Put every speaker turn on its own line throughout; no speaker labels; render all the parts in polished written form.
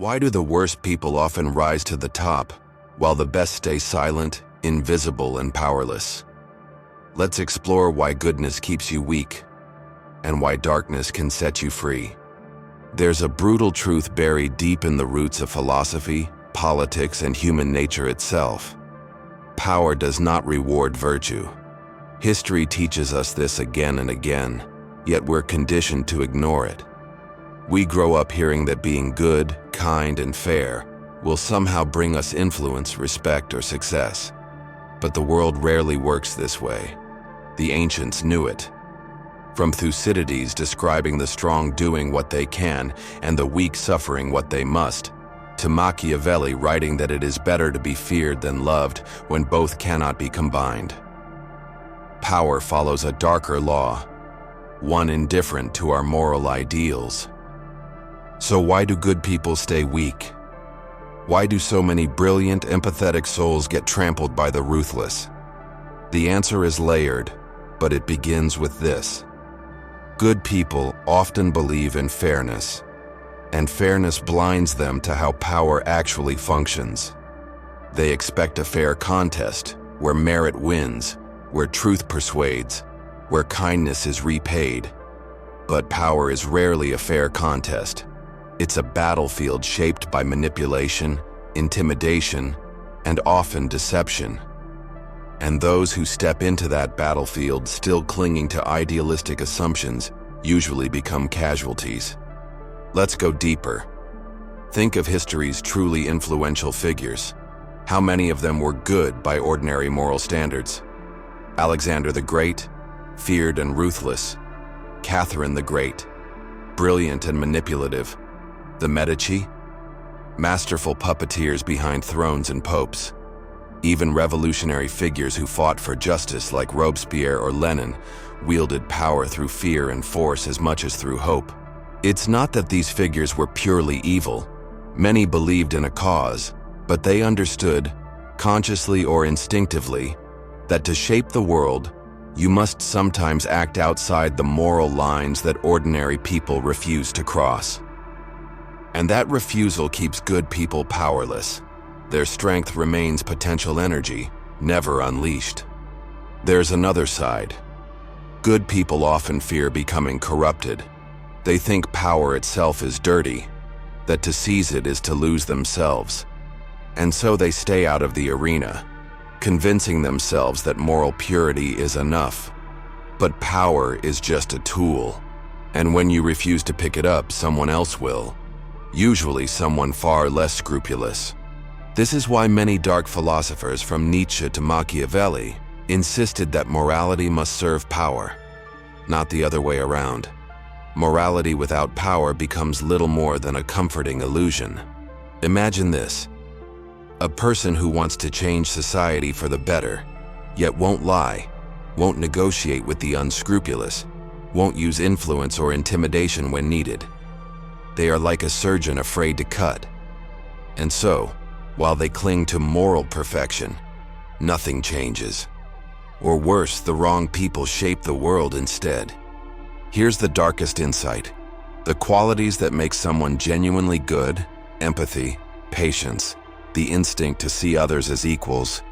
Why do the worst people often rise to the top, while the best stay silent, invisible, and powerless? Let's explore why goodness keeps you weak, and why darkness can set you free. There's a brutal truth buried deep in the roots of philosophy, politics, and human nature itself. Power does not reward virtue. History teaches us this again and again, yet we're conditioned to ignore it. We grow up hearing that being good, kind, and fair will somehow bring us influence, respect, or success. But the world rarely works this way. The ancients knew it. From Thucydides describing the strong doing what they can and the weak suffering what they must, to Machiavelli writing that it is better to be feared than loved when both cannot be combined. Power follows a darker law, one indifferent to our moral ideals. So why do good people stay weak? Why do so many brilliant, empathetic souls get trampled by the ruthless? The answer is layered, but it begins with this. Good people often believe in fairness, and fairness blinds them to how power actually functions. They expect a fair contest, where merit wins, where truth persuades, where kindness is repaid. But power is rarely a fair contest. It's a battlefield shaped by manipulation, intimidation, and often deception. And those who step into that battlefield still clinging to idealistic assumptions usually become casualties. Let's go deeper. Think of history's truly influential figures. How many of them were good by ordinary moral standards? Alexander the Great, feared and ruthless. Catherine the Great, brilliant and manipulative. The Medici, masterful puppeteers behind thrones and popes. Even revolutionary figures who fought for justice like Robespierre or Lenin wielded power through fear and force as much as through hope. It's not that these figures were purely evil. Many believed in a cause, but they understood, consciously or instinctively, that to shape the world, you must sometimes act outside the moral lines that ordinary people refuse to cross. And that refusal keeps good people powerless. Their strength remains potential energy, never unleashed. There's another side. Good people often fear becoming corrupted. They think power itself is dirty, that to seize it is to lose themselves. And so they stay out of the arena, convincing themselves that moral purity is enough. But power is just a tool. And when you refuse to pick it up, someone else will. Usually someone far less scrupulous. This is why many dark philosophers from Nietzsche to Machiavelli insisted that morality must serve power, not the other way around. Morality without power becomes little more than a comforting illusion. Imagine this: a person who wants to change society for the better, yet won't lie, won't negotiate with the unscrupulous, won't use influence or intimidation when needed. They are like a surgeon afraid to cut. And so, while they cling to moral perfection, nothing changes. Or worse, the wrong people shape the world instead. Here's the darkest insight. The qualities that make someone genuinely good, empathy, patience, the instinct to see others as equals,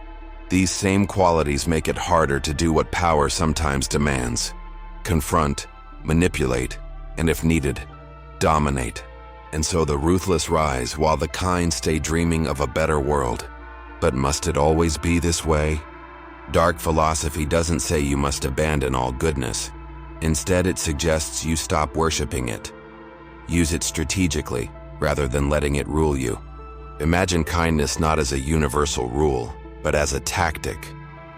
these same qualities make it harder to do what power sometimes demands: confront, manipulate, and if needed, dominate. And so the ruthless rise while the kind stay dreaming of a better world. But must it always be this way? Dark philosophy doesn't say you must abandon all goodness. Instead, it suggests you stop worshiping it. Use it strategically, rather than letting it rule you. Imagine kindness not as a universal rule, but as a tactic,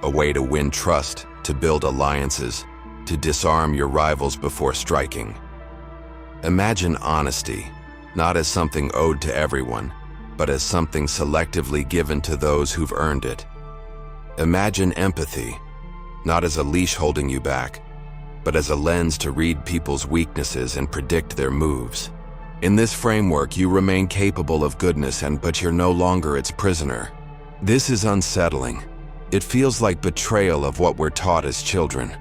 a way to win trust, to build alliances, to disarm your rivals before striking. Imagine honesty, not as something owed to everyone, but as something selectively given to those who've earned it. Imagine empathy, not as a leash holding you back, but as a lens to read people's weaknesses and predict their moves. In this framework, you remain capable of goodness, but you're no longer its prisoner. This is unsettling. It feels like betrayal of what we're taught as children.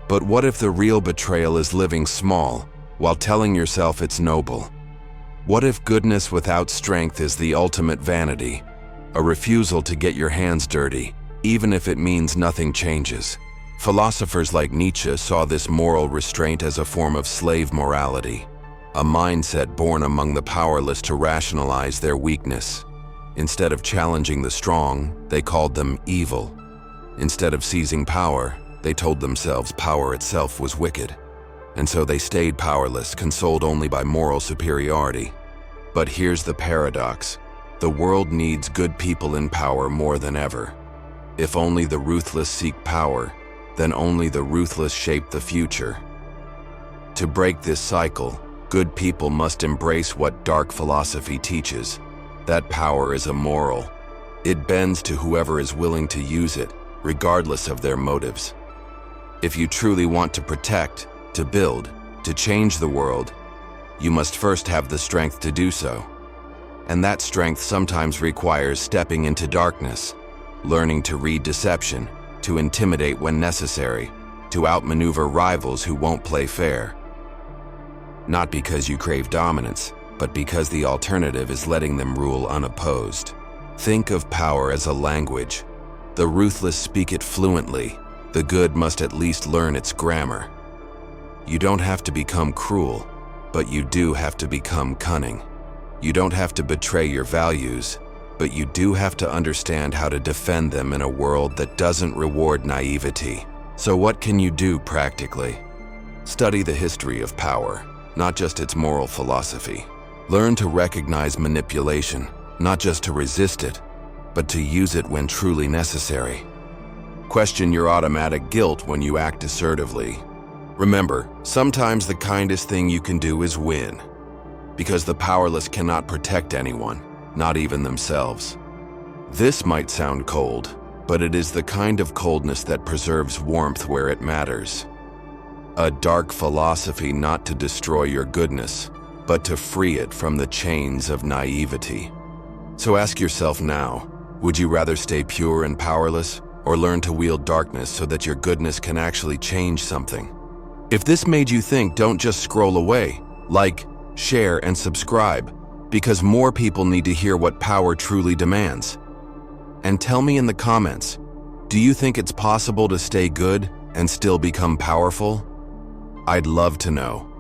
But what if the real betrayal is living small, while telling yourself it's noble? What if goodness without strength is the ultimate vanity? A refusal to get your hands dirty, even if it means nothing changes. Philosophers like Nietzsche saw this moral restraint as a form of slave morality, a mindset born among the powerless to rationalize their weakness. Instead of challenging the strong, they called them evil. Instead of seizing power, they told themselves power itself was wicked. And so they stayed powerless, consoled only by moral superiority. But here's the paradox. The world needs good people in power more than ever. If only the ruthless seek power, then only the ruthless shape the future. To break this cycle, good people must embrace what dark philosophy teaches, that power is immoral. It bends to whoever is willing to use it, regardless of their motives. If you truly want to protect, to build, to change the world, you must first have the strength to do so. And that strength sometimes requires stepping into darkness, learning to read deception, to intimidate when necessary, to outmaneuver rivals who won't play fair. Not because you crave dominance, but because the alternative is letting them rule unopposed. Think of power as a language. The ruthless speak it fluently. The good must at least learn its grammar. You don't have to become cruel, but you do have to become cunning. You don't have to betray your values, but you do have to understand how to defend them in a world that doesn't reward naivety. So what can you do practically? Study the history of power, not just its moral philosophy. Learn to recognize manipulation, not just to resist it, but to use it when truly necessary. Question your automatic guilt when you act assertively. Remember, sometimes the kindest thing you can do is win, because the powerless cannot protect anyone, not even themselves. This might sound cold, but it is the kind of coldness that preserves warmth where it matters. A dark philosophy not to destroy your goodness, but to free it from the chains of naivety. So ask yourself now, would you rather stay pure and powerless, or learn to wield darkness so that your goodness can actually change something? If this made you think, don't just scroll away. Like, share, and subscribe, because more people need to hear what power truly demands. And tell me in the comments, do you think it's possible to stay good and still become powerful? I'd love to know.